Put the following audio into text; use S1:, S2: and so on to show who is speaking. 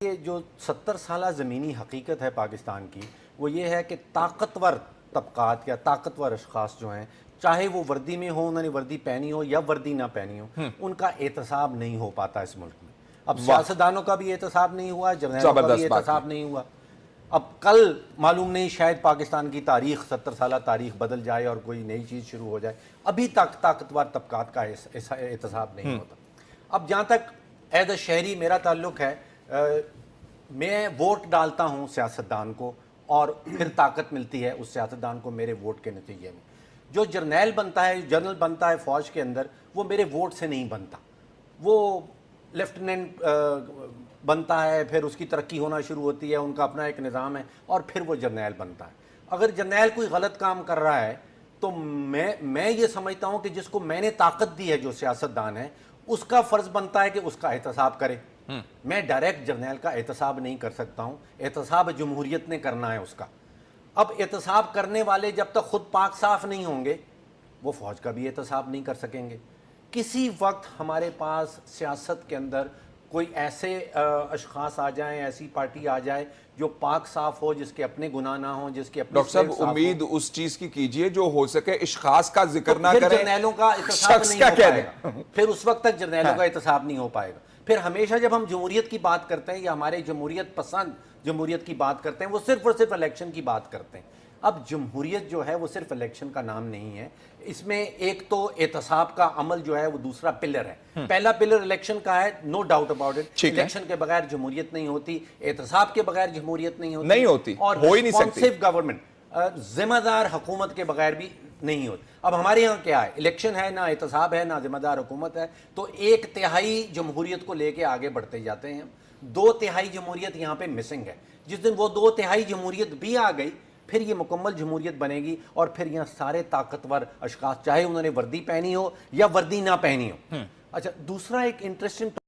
S1: یہ جو 70 سالہ زمینی حقیقت ہے پاکستان کی وہ یہ ہے کہ طاقتور طبقات یا طاقتور اشخاص جو ہیں چاہے وہ وردی میں ہو، انہوں نے وردی پہنی ہو یا وردی نہ پہنی ہو، ان کا احتساب نہیں ہو پاتا اس ملک میں۔ اب سیاستدانوں کا بھی احتساب نہیں ہوا، جرنیلوں کا بھی احتساب نہیں ہوا۔ اب کل معلوم نہیں شاید پاکستان کی تاریخ 70 سالہ تاریخ بدل جائے اور کوئی نئی چیز شروع ہو جائے، ابھی تک طاقتور طبقات کا احتساب نہیں ہوتا۔ اب جہاں تک ایز اے شہری میرا تعلق ہے، میں ووٹ ڈالتا ہوں سیاستدان کو اور پھر طاقت ملتی ہے اس سیاستدان کو میرے ووٹ کے نتیجے میں۔ جو جرنیل بنتا ہے، جنرل بنتا ہے فوج کے اندر، وہ میرے ووٹ سے نہیں بنتا، وہ لیفٹیننٹ بنتا ہے، پھر اس کی ترقی ہونا شروع ہوتی ہے، ان کا اپنا ایک نظام ہے، اور پھر وہ جرنیل بنتا ہے۔ اگر جرنیل کوئی غلط کام کر رہا ہے تو میں یہ سمجھتا ہوں کہ جس کو میں نے طاقت دی ہے، جو سیاستدان ہے، اس کا فرض بنتا ہے کہ اس کا احتساب کرے۔ میں ڈائریکٹ جرنیل کا احتساب نہیں کر سکتا ہوں، احتساب جمہوریت نے کرنا ہے اس کا۔ اب احتساب کرنے والے جب تک خود پاک صاف نہیں ہوں گے، وہ فوج کا بھی احتساب نہیں کر سکیں گے۔ کسی وقت ہمارے پاس سیاست کے اندر کوئی ایسے اشخاص آ جائیں، ایسی پارٹی آ جائے جو پاک صاف ہو، جس کے اپنے گناہ نہ ہوں، جس کے اپنے
S2: ڈاکٹر صاحب امید اس چیز کی کیجئے جو ہو سکے اشخاص کا ذکر نہ کریں،
S1: پھر جرنیلوں کا احتساب نہیں ہو پائے گا، پھر اس وقت تک جرنیلوں کا احتساب نہیں ہو پائے گا۔ پھر ہمیشہ جب ہم جمہوریت کی بات کرتے ہیں یا ہمارے جمہوریت پسند جمہوریت کی بات کرتے ہیں، وہ صرف اور صرف الیکشن کی بات کرتے ہیں۔ اب جمہوریت جو ہے وہ صرف الیکشن کا نام نہیں ہے، اس میں ایک تو احتساب کا عمل جو ہے وہ دوسرا پلر ہے۔ پہلا پلر الیکشن کا ہے، no doubt about it, election کے بغیر جمہوریت نہیں ہوتی، احتساب کے بغیر جمہوریت نہیں ہوتی، اور
S2: ہو ہی نہیں سکتی۔
S1: ریسپانسو گورنمنٹ، ذمہ دار حکومت کے بغیر بھی نہیں ہوتی۔ اب ہمارے یہاں کیا ہے، الیکشن ہے، نہ احتساب ہے، نہ ذمہ دار حکومت ہے، تو 1/3 جمہوریت کو لے کے آگے بڑھتے جاتے ہیں۔ 2/3 جمہوریت یہاں پہ مسنگ ہے۔ جس دن وہ 2/3 جمہوریت بھی آ گئی، پھر یہ مکمل جمہوریت بنے گی، اور پھر یہاں سارے طاقتور اشخاص چاہے انہوں نے وردی پہنی ہو یا وردی نہ پہنی ہو۔ اچھا، دوسرا ایک انٹرسٹنگ